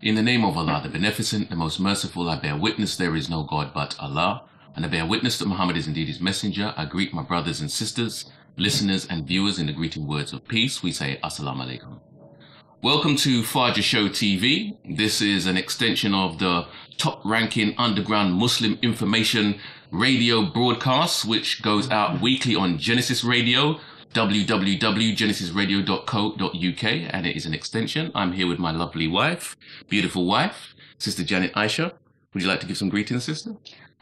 In the name of Allah, the Beneficent, the Most Merciful, I bear witness there is no God but Allah, and I bear witness that Muhammad is indeed his messenger. I greet my brothers and sisters, listeners and viewers in the greeting words of peace. We say, Assalamu alaikum. Welcome to FahjrShowTV. This is an extension of the top-ranking underground Muslim information radio broadcast, which goes out weekly on Genesis Radio, www.genesisradio.co.uk, and it is an extension. I'm here with my lovely wife, beautiful wife, Sister Janet Aisha. Would you like to give some greetings, sister?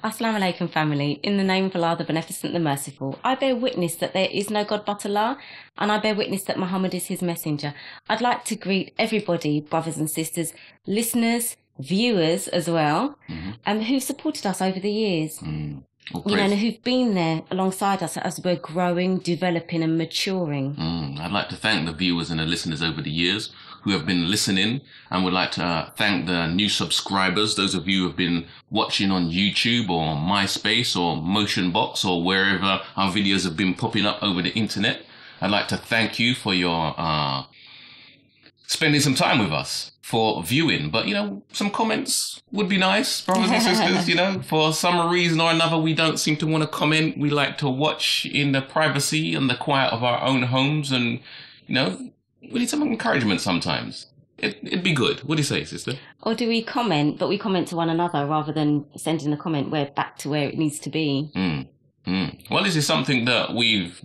Assalamu alaikum, family. In the name of Allah, the Beneficent, the Merciful, I bear witness that there is no God but Allah, and I bear witness that Muhammad is his messenger. I'd like to greet everybody, brothers and sisters, listeners, viewers as well, who've supported us over the years. And who've been there alongside us as we're growing, developing and maturing. I'd like to thank the viewers and the listeners over the years who have been listening, and would like to thank the new subscribers, those of you who have been watching on YouTube or MySpace or Motionbox or wherever our videos have been popping up over the internet. I'd like to thank you for your spending some time with us for viewing, but some comments would be nice, brothers and sisters. For some reason or another, we don't seem to want to comment. We like to watch in the privacy and the quiet of our own homes, and we need some encouragement sometimes. It'd be good. What do you say, sister? Or do we comment, but we comment to one another rather than sending a comment where back to where it needs to be? Well, this is something that we've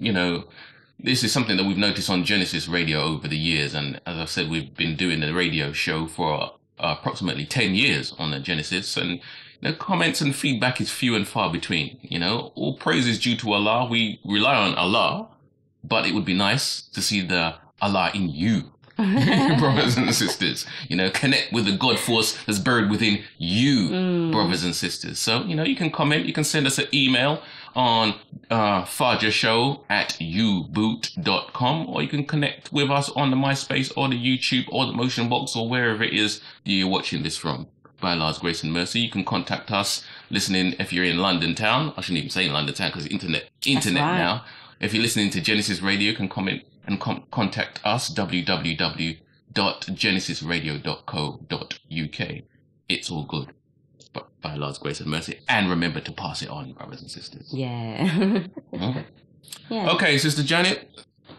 noticed on Genesis Radio over the years. And as I said, we've been doing the radio show for approximately 10 years on the Genesis. And comments and feedback is few and far between. All praise is due to Allah. We rely on Allah, but it would be nice to see the Allah in you, brothers and sisters. Connect with the God force that's buried within you, brothers and sisters. So, you can comment, you can send us an email on FahjrShow@uboot.com, or you can connect with us on the MySpace or the YouTube or the Motionbox or wherever it is you're watching this from. By Allah's grace and mercy, you can contact us listening if you're in London town. I shouldn't even say London town because internet right now. If you're listening to Genesis Radio, you can comment and contact us, www.genesisradio.co.uk. It's all good. But by Allah's grace and mercy. And remember to pass it on, brothers and sisters. Yeah. Yeah. Okay, Sister Janet,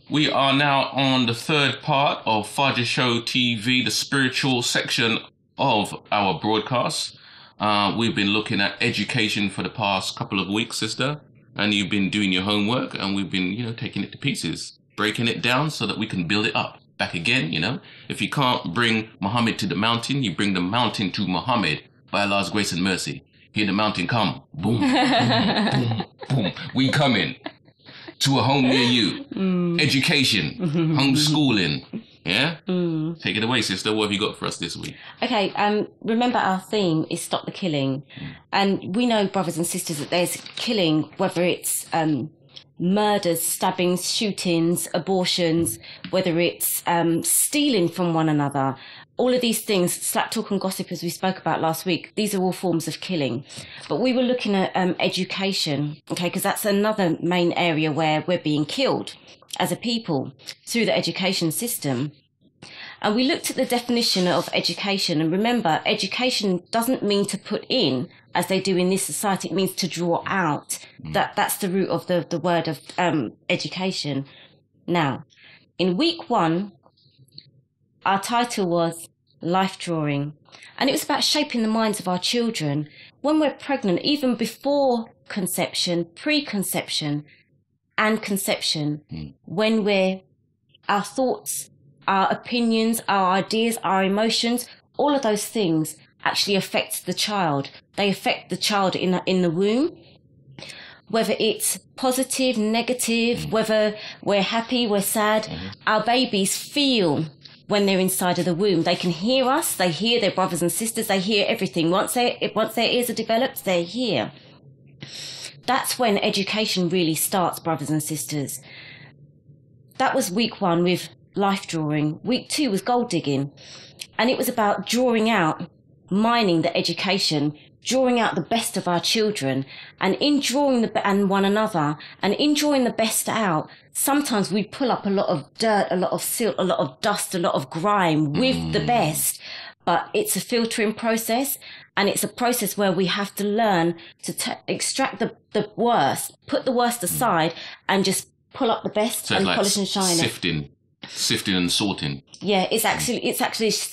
we are now on the third part of FahjrShowTV, the spiritual section of our broadcast. We've been looking at education for the past couple of weeks, sister. And you've been doing your homework, and we've been, taking it to pieces, breaking it down so that we can build it up back again. If you can't bring Muhammad to the mountain, you bring the mountain to Muhammad. By Allah's grace and mercy, hear the mountain come. Boom, boom, boom, boom. We coming to a home near you. Education, homeschooling. Yeah? Take it away, sister. What have you got for us this week? Okay, remember our theme is Stop the Killing. And we know, brothers and sisters, that there's killing, whether it's murders, stabbings, shootings, abortions, whether it's stealing from one another. All of these things, slap talk and gossip, as we spoke about last week, these are all forms of killing. But we were looking at education, okay, because that's another main area where we're being killed as a people through the education system. And we looked at the definition of education. And remember, education doesn't mean to put in, as they do in this society. It means to draw out. That's the root of the word of education. Now, in week 1, our title was Life Drawing, and it was about shaping the minds of our children when we're pregnant, even before conception, preconception, and conception, when our thoughts, our opinions, our ideas, our emotions, all of those things actually affect the child. They affect the child in the womb, whether it's positive, negative, whether we're happy, we're sad. Our babies feel when they're inside of the womb. They can hear us, they hear their brothers and sisters, they hear everything. Once their ears are developed, they're here. That's when education really starts, brothers and sisters. That was week 1 with life drawing. Week 2 was gold digging. And it was about drawing out, mining the education, drawing out the best of our children. And in drawing and one another, and in drawing the best out, sometimes we pull up a lot of dirt, a lot of silt, a lot of dust, a lot of grime with the best. but it's a filtering process, and it's a process where we have to learn to extract the worst, put the worst aside, and just pull up the best and like polish and shine it. Sifting and sorting. Yeah, it's actually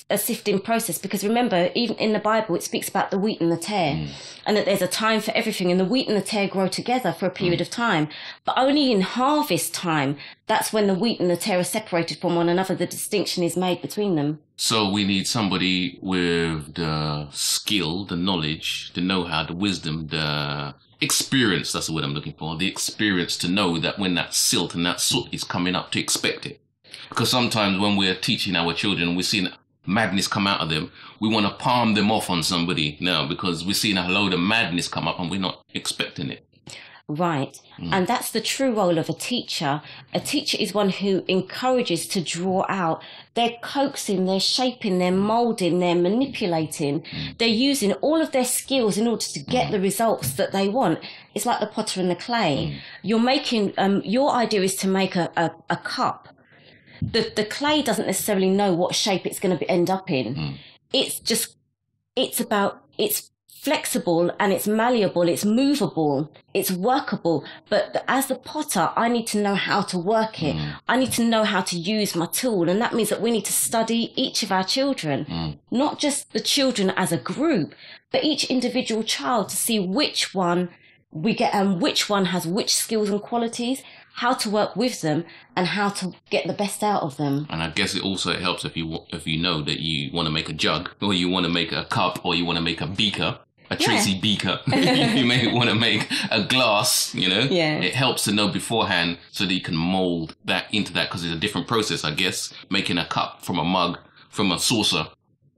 a sifting process, because remember, even in the Bible, it speaks about the wheat and the tare, and that there's a time for everything, and the wheat and the tare grow together for a period of time, but only in harvest time, that's when the wheat and the tare are separated from one another. The distinction is made between them. So we need somebody with the skill, the knowledge, the know-how, the wisdom, the experience, that's the word I'm looking for, the experience to know that when that silt and that soot is coming up, to expect it. Because sometimes when we're teaching our children, we're seeing madness come out of them, we want to palm them off on somebody now, because we're seeing a load of madness come up and we're not expecting it. Right. And that's the true role of a teacher. A teacher is one who encourages to draw out. They're coaxing, they're shaping, they're molding, they're manipulating. They're using all of their skills in order to get the results that they want. It's like the potter and the clay. You're making, your idea is to make a cup. The clay doesn't necessarily know what shape it's going to end up in. It's flexible and it's malleable, it's movable, it's workable. But as the potter, I need to know how to work it. I need to know how to use my tool. And that means that we need to study each of our children, not just the children as a group, but each individual child, to see which one we get and which one has which skills and qualities, how to work with them, and how to get the best out of them. And I guess it also helps if you know that you want to make a jug, or you want to make a cup, or you want to make a beaker, a Tracy beaker. You may want to make a glass, you know. Yeah. It helps to know beforehand so that you can mold that into that, because it's a different process, I guess, making a cup from a mug, from a saucer.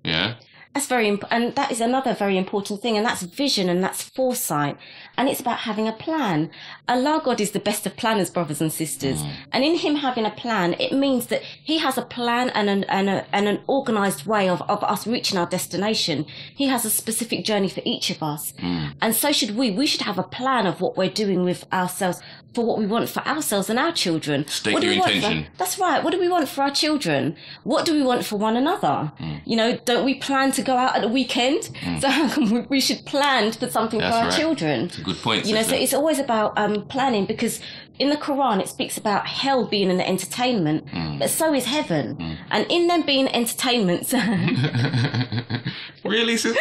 Yeah. That's and that is another very important thing, and that's vision and that's foresight. And it's about having a plan. Allah God is the best of planners, brothers and sisters. And in him having a plan, it means that he has a plan and an organized way of us reaching our destination. He has a specific journey for each of us. And so should we. We should have a plan of what we're doing with ourselves, for what we want for ourselves and our children. State your intention. That's right. What do we want for our children? What do we want for one another? You know, don't we plan to go out at the weekend? So how come we should plan for something for our children? That's a good point. You know, so it's always about planning, because in the Quran it speaks about hell being an entertainment, but so is heaven. And in them being entertainments, really, sister?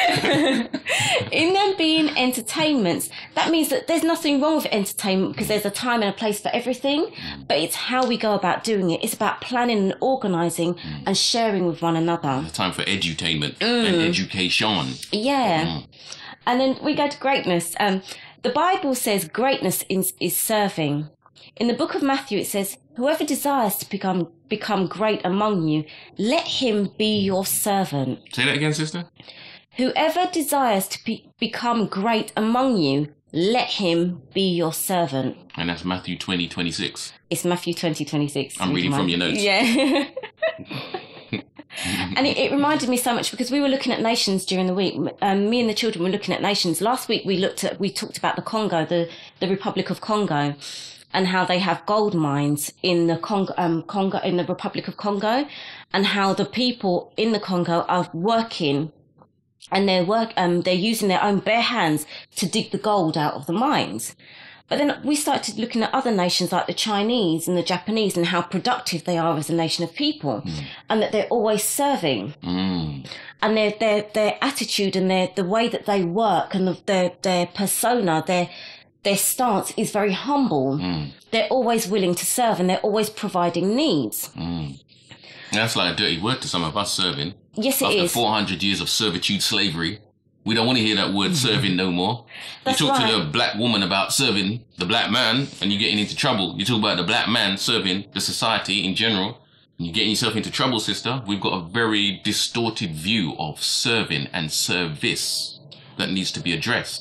in them being entertainments, that means that there's nothing wrong with entertainment, because there's a time and a place for everything, but it's how we go about doing it. It's about planning and organising and sharing with one another. There's a time for edutainment and education. Yeah. And then we go to greatness. The Bible says greatness is serving. In the book of Matthew, it says, whoever desires to become great among you, let him be your servant. Say that again, sister. Whoever desires to become great among you, let him be your servant. And that's Matthew 20:26. It's Matthew 20:26. I'm reading from your notes. Yeah. And it reminded me so much, because we were looking at nations during the week. Me and the children were looking at nations. Last week we talked about the Congo, the Republic of Congo, and how they have gold mines in the Congo, in the Republic of Congo, and how the people in the Congo are working, and they're using their own bare hands to dig the gold out of the mines. But then we started looking at other nations like the Chinese and the Japanese, and how productive they are as a nation of people, and that they're always serving. And their attitude and the way that they work and their persona, their stance is very humble. They're always willing to serve, and they're always providing needs. That's like a dirty word to some of us, serving. Yes, it is. is. After 400 years of servitude, slavery, we don't want to hear that word serving no more. That's you talk right. to the black woman about serving the black man, and you're getting into trouble. You talk about the black man serving the society in general, and you're getting yourself into trouble, sister. We've got a very distorted view of serving and service that needs to be addressed.